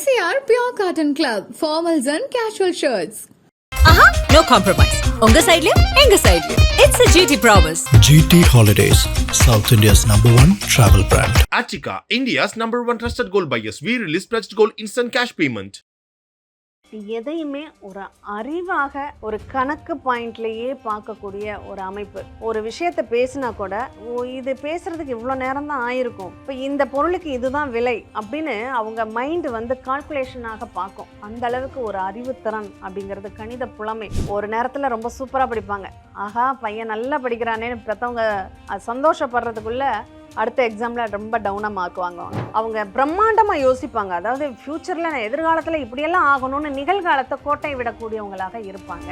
MCR Pure Cotton Club, formals and casual shirts. No compromise. Unga side liyo, enga side liyo. It's a GT promise. GT Holidays, South India's #1 travel brand. Attica, India's #1 trusted gold buyers. We release pledged gold instant cash payment. எதையுமே ஒரு அறிவாக ஒரு கணக்கு பாயிண்ட்லேயே பார்க்கக்கூடிய ஒரு அமைப்பு. ஒரு விஷயத்தை பேசினா கூட இது பேசுறதுக்கு இவ்வளோ நேரம் தான் ஆயிருக்கும், இப்போ இந்த பொருளுக்கு இதுதான் விலை அப்படின்னு அவங்க மைண்டு வந்து கால்குலேஷனாக பார்க்கும். அந்த அளவுக்கு ஒரு அறிவுத்திறன் அப்படிங்கிறது, கணித புலமை. ஒரு நேரத்தில் ரொம்ப சூப்பராக படிப்பாங்க. ஆகா பையன் நல்லா படிக்கிறானேன்னு பெற்றவங்க சந்தோஷப்படுறதுக்குள்ள அடுத்த எக்ஸாமில் ரொம்ப டவுனாக மார்க் வாங்குவாங்க. அவங்க பிரம்மாண்டமாக யோசிப்பாங்க. அதாவது ஃப்யூச்சரில் நான் எதிர்காலத்தில் இப்படியெல்லாம் ஆகணும்னு நிகழ்காலத்தை கோட்டை விடக்கூடியவங்களாக இருப்பாங்க.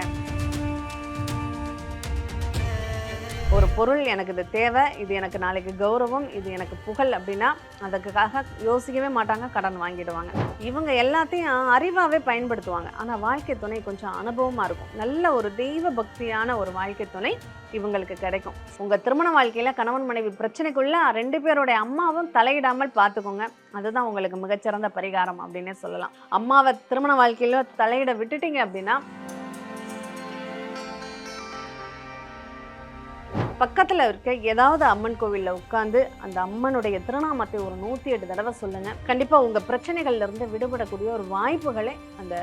ஒரு பொருள் எனக்கு இது தேவை, இது எனக்கு நாளைக்கு கௌரவம், இது எனக்கு புகழ் அப்படின்னா அதுக்காக யோசிக்கவே மாட்டாங்க, கடன் வாங்கிடுவாங்க. இவங்க எல்லாத்தையும் அறிவாகவே பயன்படுத்துவாங்க. ஆனால் வாழ்க்கை துணை கொஞ்சம் அனுபவமாக இருக்கும். நல்ல ஒரு தெய்வ பக்தியான ஒரு வாழ்க்கை துணை இவங்களுக்கு கிடைக்கும். உங்கள் திருமண வாழ்க்கையில் கணவன் மனைவி பிரச்சனைக்குள்ள 2 பேருடைய அம்மாவும் தலையிடாமல் பார்த்துக்கோங்க. அதுதான் உங்களுக்கு மிகச்சிறந்த பரிகாரம் அப்படின்னே சொல்லலாம். அம்மாவை திருமண வாழ்க்கையில் தலையிட விட்டுட்டீங்க அப்படின்னா பக்கத்தில் இருக்க ஏதாவது அம்மன் கோவிலில் உட்காந்து அந்த அம்மனுடைய திருநாமத்தை ஒரு 108 தடவை சொல்லுங்கள். கண்டிப்பாக உங்கள் பிரச்சனைகள்லேருந்து விடுபடக்கூடிய ஒரு வாய்ப்புகளை அந்த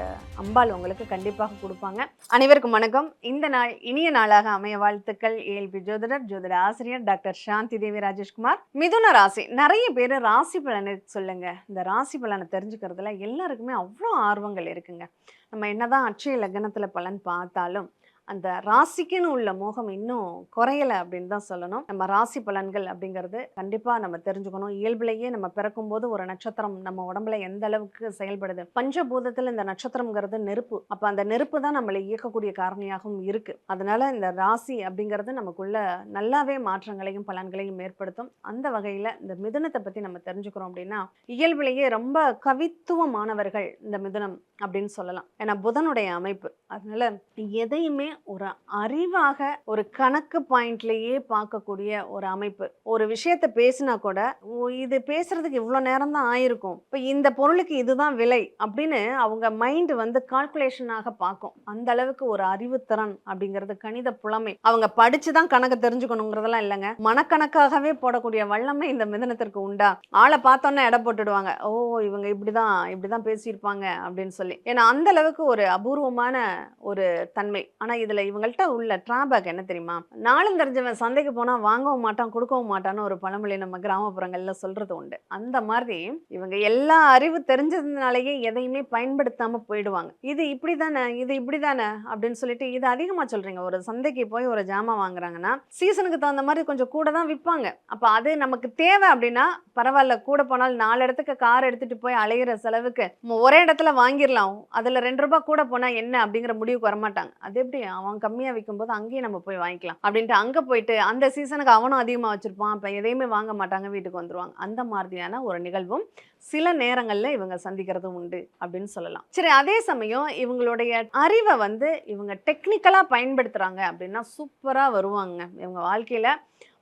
அம்பாள் உங்களுக்கு கண்டிப்பாக கொடுப்பாங்க. அனைவருக்கும் வணக்கம். இந்த நாள் இனிய நாளாக அமைய வாழ்த்துக்கள். ஏஎல்பி ஜோதிடர், ஜோதிட ஆசிரியர் டாக்டர் சாந்தி தேவி ராஜேஷ்குமார். மிதுன ராசி. நிறைய பேர் ராசி பலனை சொல்லுங்க. இந்த ராசி பலனை தெரிஞ்சுக்கிறதுல எல்லாருக்குமே அவ்வளோ ஆர்வங்கள் இருக்குங்க. நம்ம என்னதான் அட்சய லக்னத்தில் பலன் பார்த்தாலும் அந்த ராசிக்குன்னு உள்ள மோகம் இன்னும் குறையலை அப்படின்னு தான் சொல்லணும். நம்ம ராசி பலன்கள் அப்படிங்கிறது கண்டிப்பாக நம்ம தெரிஞ்சுக்கணும். இயல்பிலேயே நம்ம பிறக்கும் போது ஒரு நட்சத்திரம் நம்ம உடம்புல எந்த அளவுக்கு செயல்படுது. பஞ்சபூதத்தில் இந்த நட்சத்திரம்ங்கிறது நெருப்பு. அப்போ அந்த நெருப்பு தான் நம்மளை இயக்கக்கூடிய காரணியாகவும் இருக்கு. அதனால இந்த ராசி அப்படிங்கிறது நமக்குள்ள நல்லாவே மாற்றங்களையும் பலன்களையும் ஏற்படுத்தும். அந்த வகையில் இந்த மிதுனத்தை பற்றி நம்ம தெரிஞ்சுக்கிறோம் அப்படின்னா, இயல்பிலேயே ரொம்ப கவித்துவமானவர்கள் இந்த மிதுனம் அப்படின்னு சொல்லலாம். ஏன்னா புதனுடைய அமைப்பு. அதனால எதையுமே ஒரு அறிவாக ஒரு கணக்கு பாயிண்ட்லேயே பார்க்கக்கூடிய ஒரு அமைப்பு. ஒரு விஷயத்தை பேசினா கூட இது பேசுறதுக்கு இவ்வளோ நேரம் தான் ஆயிருக்கும், இப்போ இந்த பொருளுக்கு இதுதான் விலை அப்படின்னு அவங்க மைண்டு வந்து கால்குலேஷனாக பார்க்கும். அந்த அளவுக்கு ஒரு அறிவுத்திறன் அப்படிங்கிறது, கணித புலமை. அவங்க படிச்சு தான் கணக்கு தெரிஞ்சுக்கணுங்கிறதெல்லாம் இல்லைங்க, மனக்கணக்காகவே போடக்கூடிய வல்லமை இந்த மிதனத்திற்கு உண்டா. ஆளை பார்த்தோன்னே எடை போட்டுடுவாங்க. ஓ இவங்க இப்படிதான் பேசியிருப்பாங்க அப்படின்னு சொல்லி. ஏன்னா அந்த அளவுக்கு ஒரு அபூர்வமான ஒரு தன்மை. ஆனால் இதில் இவங்கள்ட்ட உள்ள டிராபேக் என்ன தெரியுமா? நாளும் தெரிஞ்சவன் சந்தைக்கு போனால் வாங்கவும் மாட்டான், கொடுக்கவும் மாட்டான்னு ஒரு பழமொழி நம்ம கிராமப்புறங்களில் சொல்றது உண்டு. அந்த மாதிரி இவங்க எல்லா அறிவு தெரிஞ்சதுனாலேயே எதையுமே பயன்படுத்தாமல் போயிடுவாங்க. இது இப்படி தானே அப்படின்னு சொல்லிட்டு இது அதிகமாக சொல்றீங்க. ஒரு சந்தைக்கு போய் ஒரு ஜாமான் வாங்குறாங்கன்னா சீசனுக்கு தகுந்த மாதிரி கொஞ்சம் கூட தான் விற்பாங்க. அப்போ அது நமக்கு தேவை அப்படின்னா பரவாயில்ல, கூட போனால் 4 இடத்துக்கு கார் எடுத்துட்டு போய் அலையிற செலவுக்கு ஒரே இடத்துல வாங்கிடலாம், அதில் 2 ரூபாய் கூட போனால் என்ன அப்படிங்கிற முடிவுக்கு வரமாட்டாங்க. அது எப்படி அவன் கம்மியாக விற்கும்போது அங்கேயும் நம்ம போய் வாங்கிக்கலாம் அப்படின்ட்டு அங்கே போயிட்டு அந்த சீசனுக்கு அவனும் அதிகமாக வச்சுருப்பான், இப்போ எதையுமே வாங்க மாட்டாங்க, வீட்டுக்கு வந்துடுவாங்க. அந்த மாதிரியான ஒரு நிகழ்வும் சில நேரங்களில் இவங்க சந்திக்கிறதும் உண்டு அப்படின்னு சொல்லலாம். சரி, அதே சமயம் இவங்களுடைய அறிவை வந்து இவங்க டெக்னிக்கலாக பயன்படுத்துகிறாங்க அப்படின்னா சூப்பராக வருவாங்க இவங்க வாழ்க்கையில்.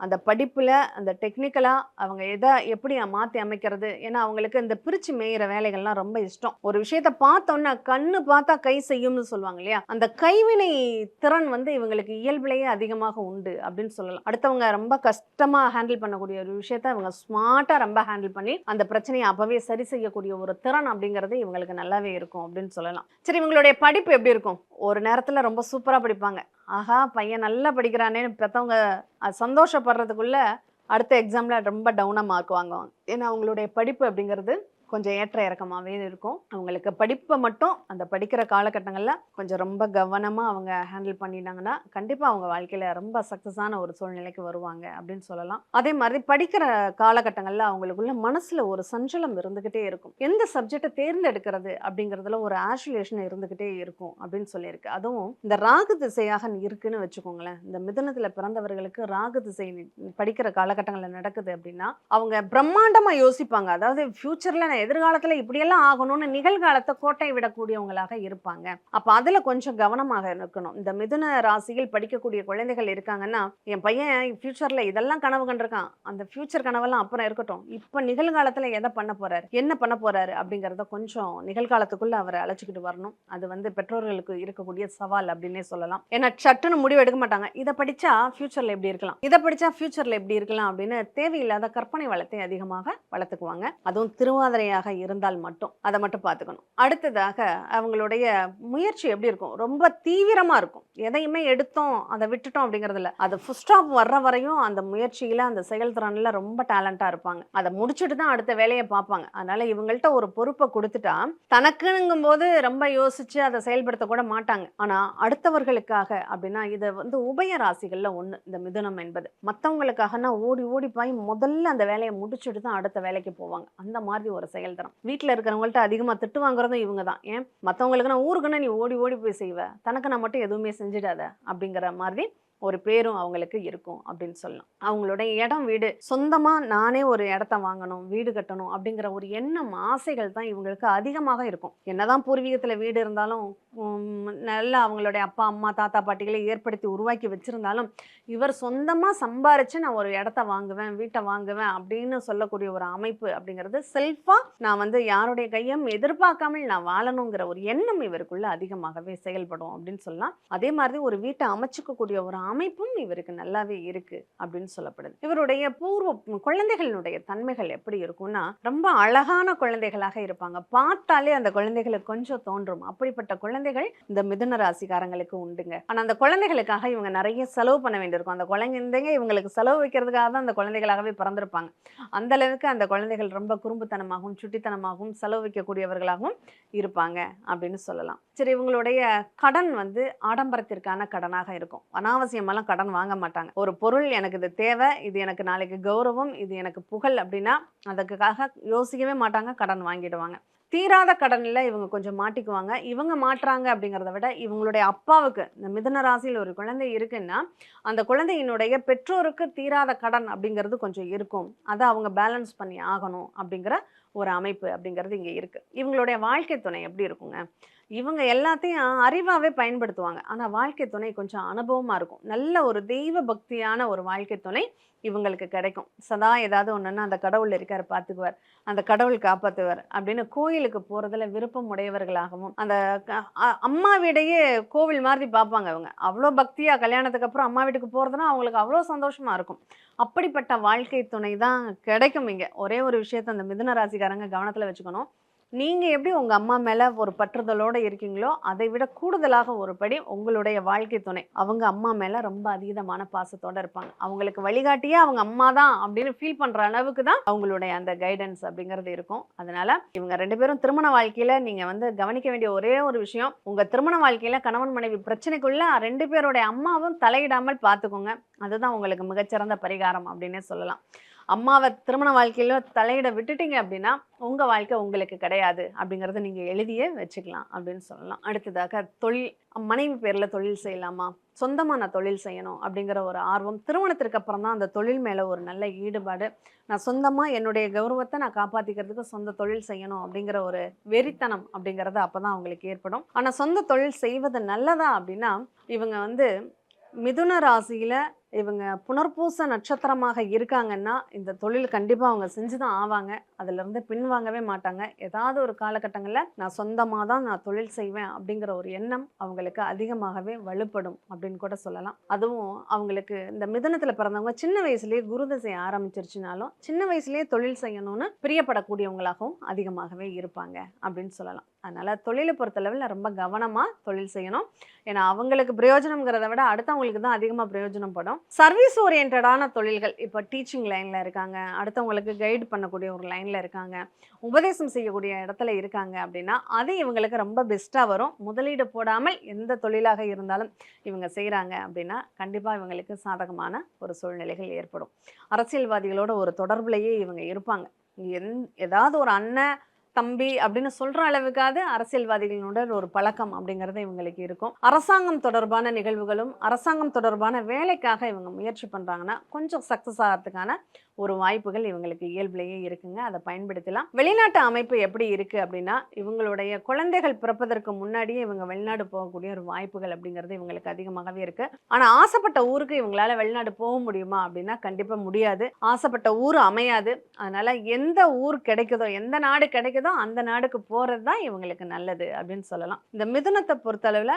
அந்த படிப்பில் அந்த டெக்னிக்கலாக அவங்க எதை எப்படி மாற்றி அமைக்கிறது. ஏன்னா அவங்களுக்கு இந்த பிரித்து மேயிற வேலைகள்லாம் ரொம்ப இஷ்டம். ஒரு விஷயத்த பார்த்தோன்னா கண்ணு பார்த்தா கை செய்யும்னு சொல்லுவாங்க இல்லையா, அந்த கைவினை திறன் வந்து இவங்களுக்கு இயல்பிலேயே அதிகமாக உண்டு அப்படின்னு சொல்லலாம். அடுத்தவங்க ரொம்ப கஷ்டமாக ஹேண்டில் பண்ணக்கூடிய ஒரு விஷயத்த இவங்க ஸ்மார்ட்டாக ரொம்ப ஹேண்டில் பண்ணி அந்த பிரச்சனையை அப்பவே சரி செய்யக்கூடிய ஒரு திறன் அப்படிங்கிறது இவங்களுக்கு நல்லாவே இருக்கும் அப்படின்னு சொல்லலாம். சரி, இவங்களுடைய படிப்பு எப்படி இருக்கும்? ஒரு நேரத்தில் ரொம்ப சூப்பராக படிப்பாங்க. ஆகா பையன் நல்லா படிக்கிறானேன்னு பெற்றவங்க சந்தோஷப்படுறதுக்குள்ள அடுத்த எக்ஸாமில் ரொம்ப டவுனாக மார்க் வாங்குவாங்க. ஏன்னா அவங்களுடைய படிப்பு அப்படிங்கிறது கொஞ்சம் ஏற்ற இறக்கமாகவே இருக்கும். அவங்களுக்கு படிப்பை மட்டும் அந்த படிக்கிற காலகட்டங்களில் கொஞ்சம் ரொம்ப கவனமாக அவங்க ஹேண்டில் பண்ணிட்டாங்கன்னா கண்டிப்பாக அவங்க வாழ்க்கையில் ரொம்ப சக்ஸஸான ஒரு சூழ்நிலைக்கு வருவாங்க அப்படின்னு சொல்லலாம். அதே மாதிரி படிக்கிற காலகட்டங்களில் அவங்களுக்குள்ள மனசில் ஒரு சஞ்சலம் இருந்துக்கிட்டே இருக்கும். எந்த சப்ஜெக்டை தேர்ந்தெடுக்கிறது அப்படிங்கிறதுல ஒரு ஆசுலேஷன் இருந்துக்கிட்டே இருக்கும் அப்படின்னு சொல்லியிருக்கு. அதுவும் இந்த ராகு திசையாக இருக்குன்னு வச்சுக்கோங்களேன். இந்த மிதுனத்தில் பிறந்தவர்களுக்கு ராகு திசை படிக்கிற காலகட்டங்களில் நடக்குது அப்படின்னா அவங்க பிரம்மாண்டமாக யோசிப்பாங்க. அதாவது ஃப்யூச்சரில் எதிர்காலத்தில் இப்படியெல்லாம் ஆகணும்னு நிகழ்காலத்தை கோட்டை விடக்கூடியவங்களாக இருப்பாங்க. அப்போ அதில் கொஞ்சம் கவனமாக இருக்கணும். இந்த மிதுன ராசியில் படிக்கக்கூடிய குழந்தைகள் இருக்காங்கன்னா, என் பையன் ஃபியூச்சரில் இதெல்லாம் கனவு கண்டிருக்கான், அந்த ஃபியூச்சர் கனவெல்லாம் அப்புறம் இருக்கட்டும், இப்போ நிகழ்காலத்தில் எதை பண்ண போறாரு, என்ன பண்ண போறாரு அப்படிங்கிறத கொஞ்சம் நிகழ்காலத்துக்குள்ள அவரை அழைச்சிக்கிட்டு வரணும். அது பெற்றோர்களுக்கு இருக்கக்கூடிய சவால் அப்படின்னே சொல்லலாம். ஏன்னா சட்டுன்னு முடிவு எடுக்க மாட்டாங்க. இதை படிச்சா ஃபியூச்சர்ல எப்படி இருக்கலாம், இதை படிச்சா ஃபியூச்சர்ல எப்படி இருக்கலாம் அப்படின்னு தேவையில்லாத கற்பனை வளத்தை அதிகமாக வளர்த்துக்குவாங்க. அதுவும் திருவாதிரையாக இருந்தால் மட்டும் அதை மட்டும் பார்த்துக்கணும். அடுத்ததாக அவங்களுடைய முயற்சி எப்படி இருக்கும், ரொம்ப தீவிரமா இருக்கும். எதையுமே எடுத்தோம் அதை விட்டுட்டோம் அப்படிங்கிறதுல அது ஃபுல் ஸ்டாப் வர்ற வரையும் அந்த முயற்சியில அந்த செயல்திறன்ல ரொம்ப டேலண்டா இருப்பாங்க. அதை முடிச்சுட்டு தான் அடுத்த வேலையை பார்ப்பாங்க. அதனால இவங்கள்ட்ட ஒரு பொறுப்பை கொடுத்துட்டா தனக்குங்கும் போது ரொம்ப யோசிச்சு அதை செயல்படுத்த கூட மாட்டாங்க. ஆனா அடுத்தவர்களுக்காக அப்படின்னா இதை உபய ராசிகள்ல ஒண்ணு இந்த மிதுனம் என்பது. மற்றவங்களுக்காகனா ஓடி ஓடி போய் முதல்ல அந்த வேலையை முடிச்சுட்டு தான் அடுத்த வேலைக்கு போவாங்க. அந்த மாதிரி ஒரு செயல்திறன். வீட்டில் இருக்கிறவங்கள்ட்ட அதிகமாக திட்டு வாங்குறதும் இவங்க தான். ஏன் மற்றவங்களுக்குன்னா ஊருக்குன்னா நீ ஓடி ஓடி போய் செய்வ, தனக்கு நான் மட்டும் எதுவுமே செஞ்சிடாத அப்படிங்கிற மாதிரி ஒரு பேரும் அவங்களுக்கு இருக்கும் அப்படின்னு சொல்லலாம். அவங்களுடைய இடம் வீடு சொந்தமாக நானே ஒரு இடத்த வாங்கணும், வீடு கட்டணும் அப்படிங்கிற ஒரு எண்ணம் ஆசைகள் தான் இவங்களுக்கு அதிகமாக இருக்கும். என்னதான் பூர்வீகத்தில் வீடு இருந்தாலும் நல்லா அவங்களுடைய அப்பா அம்மா தாத்தா பாட்டிகளை ஏற்படுத்தி உருவாக்கி வச்சிருந்தாலும் இவர் சொந்தமாக சம்பாரிச்சு நான் ஒரு இடத்த வாங்குவேன், வீட்டை வாங்குவேன் அப்படின்னு சொல்லக்கூடிய ஒரு அமைப்பு அப்படிங்கிறது செல்ஃபாக நான் யாருடைய கையும் எதிர்பார்க்காமல் நான் வாழணுங்கிற ஒரு எண்ணம் இவருக்குள்ள அதிகமாகவே செயல்படும் அப்படின்னு சொல்லலாம். அதே மாதிரி ஒரு வீட்டை அமைச்சுக்கக்கூடிய ஒரு அமைப்பும் இவருக்கு நல்லாவே இருக்கு அப்படின்னு சொல்லப்படுது. இவருடைய குழந்தைகளுடைய தன்மைகள் எப்படி இருக்கும்னா ரொம்ப அழகான குழந்தைகளாக இருப்பாங்க. பார்த்தாலே அந்த குழந்தைகளுக்கு கொஞ்சம் தோன்றும். அப்படிப்பட்ட குழந்தைகள் இந்த மிதுன ராசிக்காரங்களுக்கு உண்டுங்க. ஆனா அந்த குழந்தைகளுக்காக இவங்க நிறைய செலவு பண்ண வேண்டியிருக்கும். அந்த குழந்தைங்க இவங்களுக்கு செலவு வைக்கிறதுக்காக தான் அந்த குழந்தைகளாகவே பிறந்திருப்பாங்க. அந்த அளவுக்கு அந்த குழந்தைகள் ரொம்ப குறும்புத்தனமாகவும் சுட்டித்தனமாகவும் செலவு வைக்கக்கூடியவர்களாகவும் இருப்பாங்க அப்படின்னு சொல்லலாம். சரி, இவங்களுடைய கடன் ஆடம்பரத்திற்கான கடனாக இருக்கும். அனாவசியமெல்லாம் கடன் வாங்க மாட்டாங்க. ஒரு பொருள் எனக்கு இது தேவை, இது எனக்கு நாளைக்கு கௌரவம், இது எனக்கு புகழ் அப்படின்னா அதுக்காக யோசிக்கவே மாட்டாங்க, கடன் வாங்கிடுவாங்க. தீராத கடனில் இவங்க கொஞ்சம் மாட்டிக்குவாங்க. இவங்க மாட்டுறாங்க அப்படிங்கிறத விட இவங்களுடைய அப்பாவுக்கு, இந்த மிதுன ராசியில் ஒரு குழந்தை இருக்குன்னா அந்த குழந்தையினுடைய பெற்றோருக்கு தீராத கடன் அப்படிங்கிறது கொஞ்சம் இருக்கும். அதை அவங்க பேலன்ஸ் பண்ணி ஆகணும் அப்படிங்கிற ஒரு அமைப்பு அப்படிங்கிறது இங்கே இருக்குது. இவங்களுடைய வாழ்க்கை துணை எப்படி இருக்குங்க, இவங்க எல்லாத்தையும் அறிவாகவே பயன்படுத்துவாங்க. ஆனால் வாழ்க்கை துணை கொஞ்சம் அனுபவமாக இருக்கும். நல்ல ஒரு தெய்வ பக்தியான ஒரு வாழ்க்கை துணை இவங்களுக்கு கிடைக்கும். சதா ஏதாவது ஒன்றுன்னா அந்த கடவுள் இருக்கார் பார்த்துக்குவார், அந்த கடவுள் காப்பாற்றுவார் அப்படின்னு கோயிலுக்கு போகிறதுல விருப்பம் உடையவர்களாகவும் அந்த அம்மா வீடையே கோவில் மாதிரி பார்ப்பாங்க. அவங்க அவ்வளோ பக்தியாக கல்யாணத்துக்கு அப்புறம் அம்மா வீட்டுக்கு போகிறதுனா அவங்களுக்கு அவ்வளோ சந்தோஷமாக இருக்கும். அப்படிப்பட்ட வாழ்க்கை துணை தான் கிடைக்கும் இங்கே. ஒரே ஒரு விஷயத்தை அந்த மிதுன ராசிக்காரங்க கவனத்தில் வச்சுக்கணும். நீங்கள் எப்படி உங்கள் அம்மா மேலே ஒரு பற்றுதலோடு இருக்கீங்களோ அதை விட கூடுதலாக ஒரு படி உங்களுடைய வாழ்க்கை துணை அவங்க அம்மா மேலே ரொம்ப அதீதமான பாசத்தோடு இருப்பாங்க. அவங்களுக்கு வழிகாட்டியே அவங்க அம்மா தான் அப்படின்னு ஃபீல் பண்ணுற அளவுக்கு தான் அவங்களுடைய அந்த கைடன்ஸ் அப்படிங்கிறது இருக்கும். அதனால் இவங்க ரெண்டு பேரும் திருமண வாழ்க்கையில் நீங்கள் கவனிக்க வேண்டிய ஒரே ஒரு விஷயம், உங்கள் திருமண வாழ்க்கையில் கணவன் மனைவி பிரச்சனைக்குள்ள ரெண்டு பேருடைய அம்மாவும் தலையிடாமல் பார்த்துக்கோங்க. அதுதான் உங்களுக்கு மிகச்சிறந்த பரிகாரம் அப்படின்னே சொல்லலாம். அம்மாவை திருமண வாழ்க்கையில தலையிட விட்டுட்டீங்க அப்படின்னா உங்கள் வாழ்க்கை உங்களுக்கு கிடையாது அப்படிங்கிறத நீங்கள் எழுதியே வச்சுக்கலாம் அப்படின்னு சொல்லலாம். அடுத்ததாக தொழில், மனைவி பேரில் தொழில் செய்யலாமா, சொந்தமாக நான் தொழில் செய்யணும் அப்படிங்கிற ஒரு ஆர்வம். திருமணத்திற்கு அப்புறம் தான் அந்த தொழில் மேலே ஒரு நல்ல ஈடுபாடு. நான் சொந்தமாக என்னுடைய கௌரவத்தை நான் காப்பாற்றிக்கிறதுக்கு சொந்த தொழில் செய்யணும் அப்படிங்கிற ஒரு வெறித்தனம் அப்படிங்கிறது அப்போ தான் அவங்களுக்கு ஏற்படும். ஆனால் சொந்த தொழில் செய்வது நல்லதா அப்படின்னா இவங்க மிதுன ராசியில் இவங்க புனர்பூச நட்சத்திரமாக இருக்காங்கன்னா இந்த தொழில் கண்டிப்பாக அவங்க செஞ்சு தான் ஆவாங்க. அதிலிருந்து பின்வாங்கவே மாட்டாங்க. ஏதாவது ஒரு காலகட்டங்களில் நான் சொந்தமாக தான் நான் தொழில் செய்வேன் அப்படிங்கிற ஒரு எண்ணம் அவங்களுக்கு அதிகமாகவே வலுப்படும் அப்படின்னு கூட சொல்லலாம். அதுவும் அவங்களுக்கு இந்த மிதுனத்தில் பிறந்தவங்க சின்ன வயசுலேயே குருதசை ஆரம்பிச்சிருச்சுனாலும் சின்ன வயசுலேயே தொழில் செய்யணும்னு பிரியப்படக்கூடியவங்களாகவும் அதிகமாகவே இருப்பாங்க அப்படின்னு சொல்லலாம். அதனால் தொழிலை பொறுத்தளவில் ரொம்ப கவனமாக தொழில் செய்யணும். ஏன்னா அவங்களுக்கு பிரயோஜனம்ங்கிறத விட அடுத்தவங்களுக்கு தான் அதிகமாக பிரயோஜனப்படும். சர்வீஸ் ஓரியன்டான தொழில்கள், இப்போ டீச்சிங் லைனில் இருக்காங்க, அடுத்தவங்களுக்கு கைடு பண்ணக்கூடிய ஒரு லைனில் இருக்காங்க, உபதேசம் செய்யக்கூடிய இடத்துல இருக்காங்க அப்படின்னா அது இவங்களுக்கு ரொம்ப பெஸ்ட்டாக வரும். முதலீடு போடாமல் எந்த தொழிலாக இருந்தாலும் இவங்க செய்கிறாங்க அப்படின்னா கண்டிப்பாக இவங்களுக்கு சாதகமான ஒரு சூழ்நிலைகள் ஏற்படும். அரசியல்வாதிகளோட ஒரு தொடர்புலையே இவங்க இருப்பாங்க. ஏதாவது ஒரு அண்ணன் தம்பி அப்படின்னு சொல்ற அளவுக்காவது அரசியல்வாதிகளோட ஒரு பழக்கம் அப்படிங்கிறது இவங்களுக்கு இருக்கும். அரசாங்கம் தொடர்பான நிகழ்வுகளும் அரசாங்கம் தொடர்பான வேலைக்காக இவங்க முயற்சி பண்றாங்கன்னா கொஞ்சம் சக்சஸ் ஆகிறதுக்கான ஒரு வாய்ப்புகள் இவங்களுக்கு இயல்பிலேயே இருக்குங்க. அதை பயன்படுத்தலாம். வெளிநாட்டு அமைப்பு எப்படி இருக்கு அப்படின்னா, இவங்களுடைய குழந்தைகள் பிறப்பதற்கு முன்னாடியே இவங்க வெளிநாடு போகக்கூடிய ஒரு வாய்ப்புகள் அப்படிங்கிறது இவங்களுக்கு அதிகமாகவே இருக்கு. ஆனா ஆசைப்பட்ட ஊருக்கு இவங்களால வெளிநாடு போக முடியுமா அப்படின்னா கண்டிப்பா முடியாது. ஆசைப்பட்ட ஊர் அமையாது. அதனால எந்த ஊர் கிடைக்குதோ, எந்த நாடு கிடைக்குதோ அந்த நாடுக்கு போறது தான் இவங்களுக்கு நல்லது அப்படின்னு சொல்லலாம். இந்த மிதுனத்தை பொறுத்தளவுல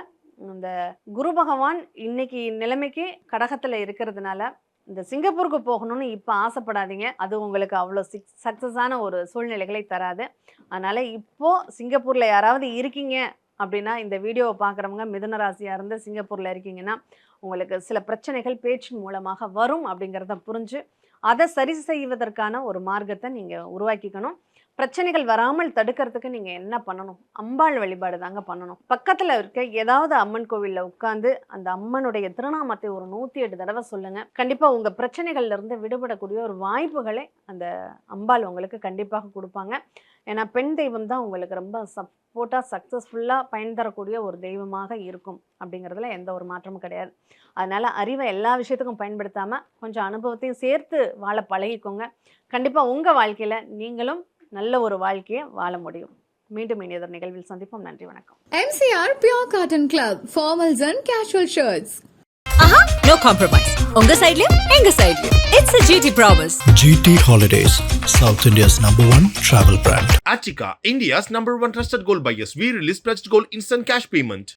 இந்த குரு பகவான் இன்னைக்கு நிலைமைக்கு கடகத்துல இருக்கிறதுனால இந்த சிங்கப்பூருக்கு போகணும்னு இப்போ ஆசைப்படாதீங்க. அது உங்களுக்கு அவ்வளோ சக்ஸஸான ஒரு சூழ்நிலைகளை தராது. அதனால இப்போ சிங்கப்பூர்ல யாராவது இருக்கீங்க அப்படின்னா, இந்த வீடியோவை பார்க்குறவங்க மிதுன ராசியாக இருந்து சிங்கப்பூர்ல இருக்கீங்கன்னா, உங்களுக்கு சில பிரச்சனைகள் பேச்சின் மூலமாக வரும் அப்படிங்கிறத புரிஞ்சு அதை சரி செய்வதற்கான ஒரு மார்க்கத்தை நீங்கள் உருவாக்கிக்கணும். பிரச்சனைகள் வராமல் தடுக்கிறதுக்கு நீங்கள் என்ன பண்ணணும்? அம்பாள் வழிபாடு தாங்க பண்ணணும். பக்கத்தில் இருக்க ஏதாவது அம்மன் கோவிலில் உட்காந்து அந்த அம்மனுடைய திருநாமத்தை ஒரு 108 தடவை சொல்லுங்கள். கண்டிப்பாக உங்கள் பிரச்சனைகள்லேருந்து விடுபடக்கூடிய ஒரு வாய்ப்புகளை அந்த அம்பாள் உங்களுக்கு கண்டிப்பாக கொடுப்பாங்க. ஏன்னா பெண் தெய்வம் தான் உங்களுக்கு ரொம்ப சப்போர்ட்டாக சக்ஸஸ்ஃபுல்லாக பயன் தரக்கூடிய ஒரு தெய்வமாக இருக்கும் அப்படிங்கிறதுல எந்த ஒரு மாற்றமும் கிடையாது. அதனால் அறிவை எல்லா விஷயத்துக்கும் பயன்படுத்தாமல் கொஞ்சம் அனுபவத்தையும் சேர்த்து வாழ பழகிக்கோங்க. கண்டிப்பாக உங்கள் வாழ்க்கையில் நீங்களும் நல்ல ஒரு வாழ்க்கையை வாழ முடியும். மீண்டும் இனியதொரு நிகழ்வில் சந்திப்போம். நன்றி, வணக்கம். MCR Pure Cotton Club, formals and casual shirts. No compromise. உங்க சைடுலயும் எங்க சைடுலயும். It's a GT promise. GT Holidays, South India's #1 travel brand. Achika, India's #1 trusted gold buyers. We release pledged gold instant cash payment.